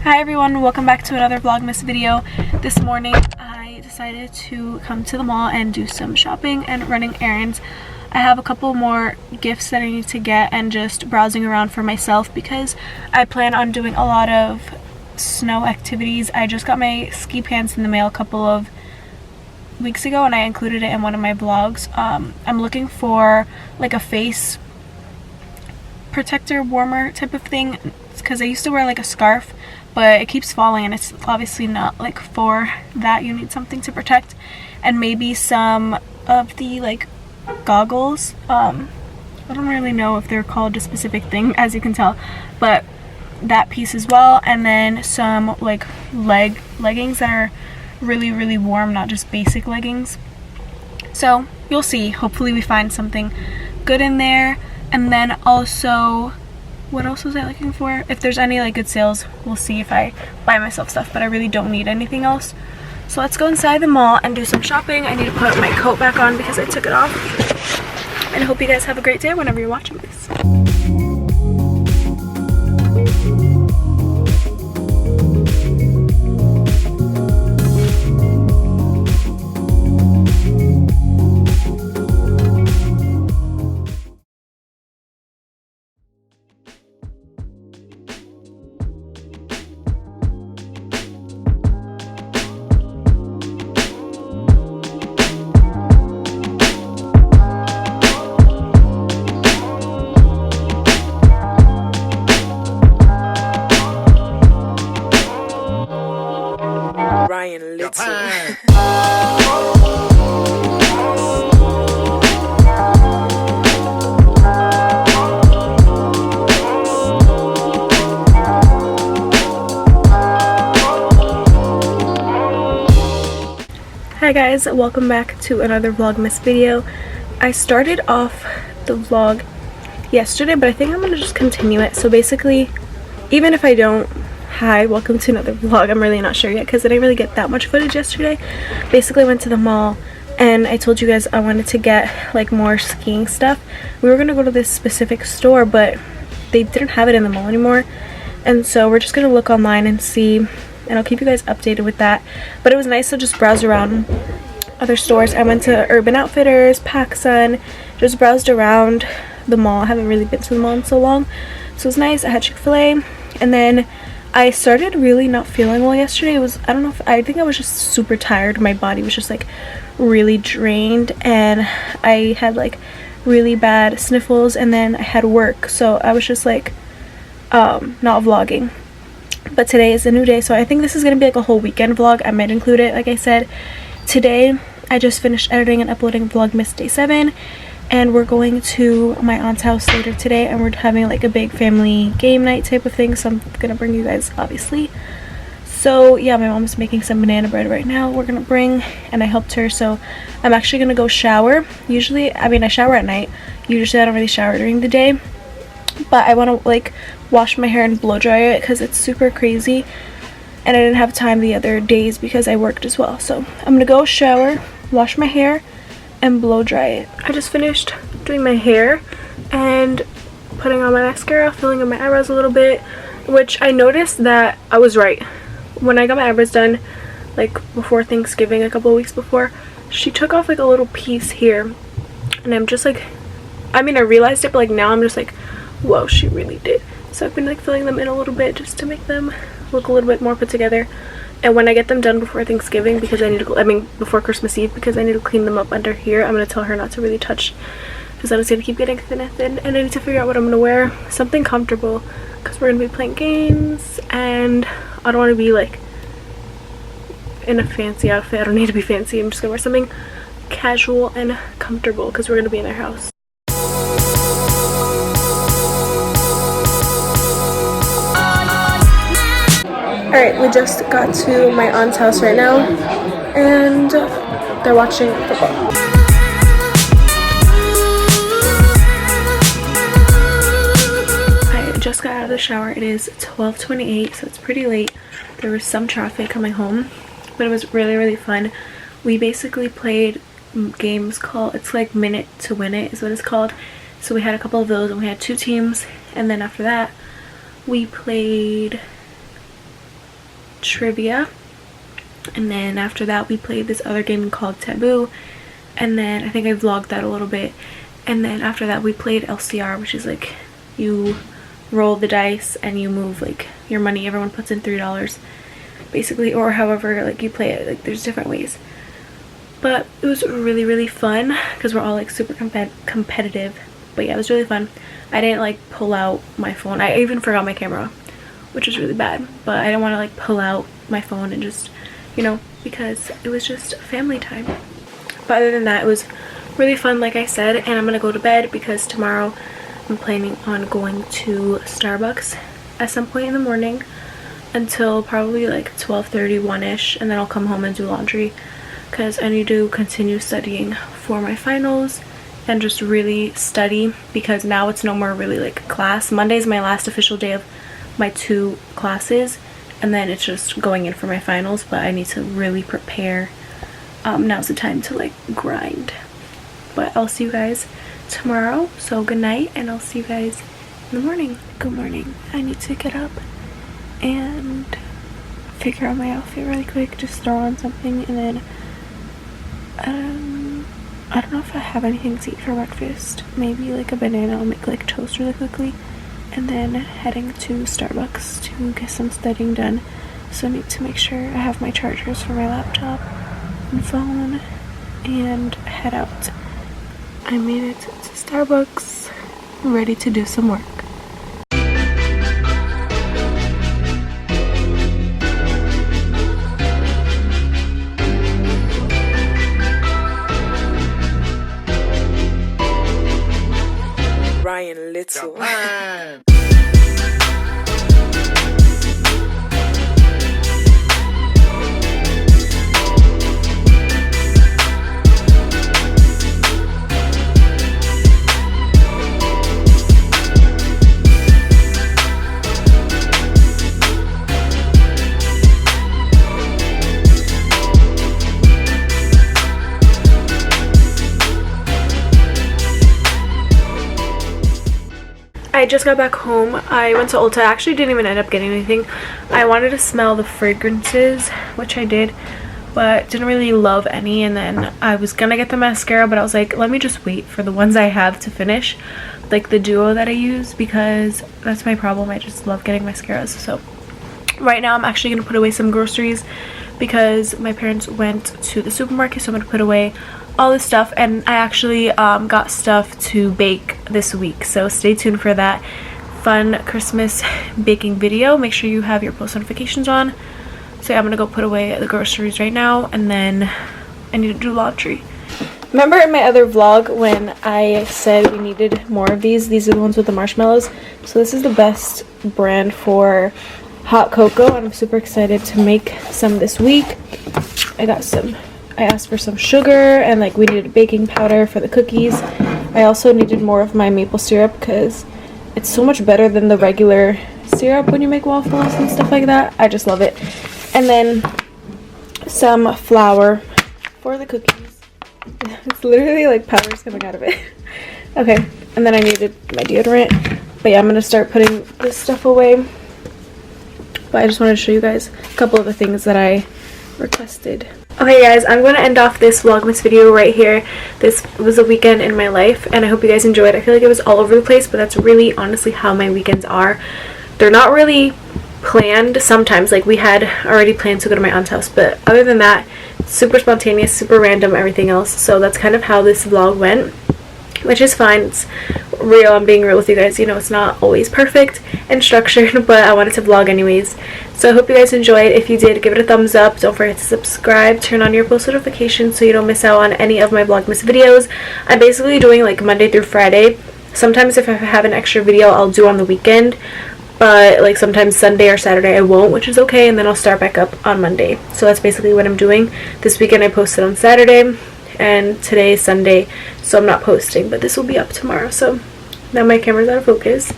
Hi everyone, welcome back to another Vlogmas video. This morning I decided to come to the mall and do some shopping and running errands. I have a couple more gifts that I need to get and just browsing around for myself because I plan on doing a lot of snow activities. I just got my ski pants in the mail a couple of weeks ago and I included it in one of my vlogs. I'm looking for like a face protector warmer type of thing because I used to wear like a scarf, but it keeps falling and it's obviously not like for that. You need something to protect, and maybe some of the like goggles. I don't really know if they're called a specific thing, as you can tell, but that piece as well, and then some like leggings that are really warm, not just basic leggings. So you'll see, hopefully we find something good in there. And then also, what else was I looking for? If there's any like good sales, we'll see if I buy myself stuff, but I really don't need anything else. So let's go inside the mall and do some shopping. I need to put my coat back on because I took it off. And I hope you guys have a great day whenever you're watching this. Hi guys, welcome back to another Vlogmas video. I started off the vlog yesterday, but I think I'm gonna just continue it. So basically, even if I don't, hi, welcome to another vlog. I'm really not sure yet because I didn't really get that much footage yesterday. Basically, I went to the mall and I told you guys I wanted to get like more skiing stuff. We were gonna go to this specific store, but they didn't have it in the mall anymore. And so we're just gonna look online and see, and I'll keep you guys updated with that. But it was nice to just browse around other stores. I went to Urban Outfitters, PacSun, just browsed around the mall. I haven't really been to the mall in so long, so it was nice. I had Chick-fil-A, and then I started really not feeling well yesterday. It was, I don't know if, I think I was just super tired. My body was just like really drained, and I had like really bad sniffles, and then I had work, so I was just like not vlogging. But today is a new day, so I think this is gonna be like a whole weekend vlog. I might include it, like I said. Today I just finished editing and uploading Vlogmas Day 7, and we're going to my aunt's house later today, and we're having like a big family game night type of thing, so I'm gonna bring you guys, obviously. So yeah, my mom's making some banana bread right now. We're gonna bring, and I helped her, so I'm actually gonna go shower. Usually, I mean, I shower at night. Usually I don't really shower during the day, but I want to like wash my hair and blow dry it because it's super crazy, and I didn't have time the other days because I worked as well. So I'm gonna go shower, wash my hair, and blow dry it. I just finished doing my hair and putting on my mascara, filling in my eyebrows a little bit, which I noticed that I was right. When I got my eyebrows done like before Thanksgiving, a couple of weeks before, she took off like a little piece here, and I'm just like, I mean, I realized it, but like now I'm just like, whoa, she really did. So I've been like filling them in a little bit just to make them look a little bit more put together. And when I get them done before Thanksgiving, because I need to, I mean before Christmas Eve, because I need to clean them up under here, I'm gonna tell her not to really touch, because I'm just gonna keep getting thin and thin, and I need to figure out what I'm gonna wear, something comfortable, because we're gonna be playing games, and I don't want to be like in a fancy outfit. I don't need to be fancy. I'm just gonna wear something casual and comfortable because we're gonna be in their house. Alright, we just got to my aunt's house right now, and they're watching football. I just got out of the shower. It is 12:28, so it's pretty late. There was some traffic coming home, but it was really fun. We basically played games called, it's like Minute to Win It is what it's called. So we had a couple of those, and we had 2 teams, and then after that we played trivia, and then after that we played this other game called Taboo, and then I think I vlogged that a little bit, and then after that we played LCR, which is like you roll the dice and you move like your money. Everyone puts in $3 basically, or however like you play it. Like there's different ways, but it was really fun because we're all like super competitive. But yeah, it was really fun. I didn't like pull out my phone. I even forgot my camera, which was really bad, but I didn't want to like pull out my phone and just, you know, because it was just family time. But other than that, it was really fun, like I said, and I'm gonna go to bed because tomorrow I'm planning on going to Starbucks at some point in the morning until probably like 12:30, 1-ish, and then I'll come home and do laundry because I need to continue studying for my finals and just really study, because now it's no more really like class. Monday's my last official day of my 2 classes, and then it's just going in for my finals, but I need to really prepare. Now's the time to like grind. But I'll see you guys tomorrow, so good night, and I'll see you guys in the morning. Good morning. I need to get up and figure out my outfit really quick, just throw on something, and then I don't know if I have anything to eat for breakfast. Maybe like a banana. I'll make like toast really quickly, and then heading to Starbucks to get some studying done. So I need to make sure I have my chargers for my laptop and phone and head out. I made it to Starbucks, ready to do some work. Ryan Little. I just got back home. I went to Ulta. I actually didn't even end up getting anything. I wanted to smell the fragrances, which I did, but didn't really love any. And then I was gonna get the mascara, but I was like, let me just wait for the ones I have to finish, like the duo that I use, because that's my problem. I just love getting mascaras. So right now I'm actually gonna put away some groceries because my parents went to the supermarket, so I'm gonna put away all this stuff, and I actually got stuff to bake this week, so stay tuned for that fun Christmas baking video. Make sure you have your post notifications on. So yeah, I'm gonna go put away the groceries right now, and then I need to do laundry. Remember in my other vlog when I said we needed more of these are the ones with the marshmallows. So this is the best brand for hot cocoa, and I'm super excited to make some this week. I asked for some sugar, and like we needed baking powder for the cookies. I also needed more of my maple syrup because it's so much better than the regular syrup when you make waffles and stuff like that. I just love it. And then some flour for the cookies. It's literally like powder's coming out of it. Okay, and then I needed my deodorant. But yeah, I'm gonna start putting this stuff away. But I just wanted to show you guys a couple of the things that I requested. Okay guys, I'm going to end off this Vlogmas video right here. This was a weekend in my life, and I hope you guys enjoyed. I feel like it was all over the place, but that's really honestly how my weekends are. They're not really planned sometimes. Like we had already planned to go to my aunt's house, but other than that, super spontaneous, super random, everything else. So that's kind of how this vlog went, which is fine. It's real. I'm being real with you guys. You know, it's not always perfect and structured, but I wanted to vlog anyways. So I hope you guys enjoyed. If you did, give it a thumbs up. Don't forget to subscribe. Turn on your post notifications so you don't miss out on any of my Vlogmas videos. I'm basically doing like Monday through Friday. Sometimes if I have an extra video, I'll do on the weekend. But like sometimes Sunday or Saturday I won't, which is okay. And then I'll start back up on Monday. So that's basically what I'm doing. This weekend I posted on Saturday, and today is Sunday, so I'm not posting, but this will be up tomorrow. So now my camera's out of focus,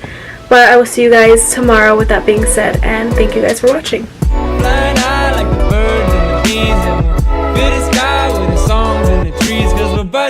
but I will see you guys tomorrow with that being said, and thank you guys for watching.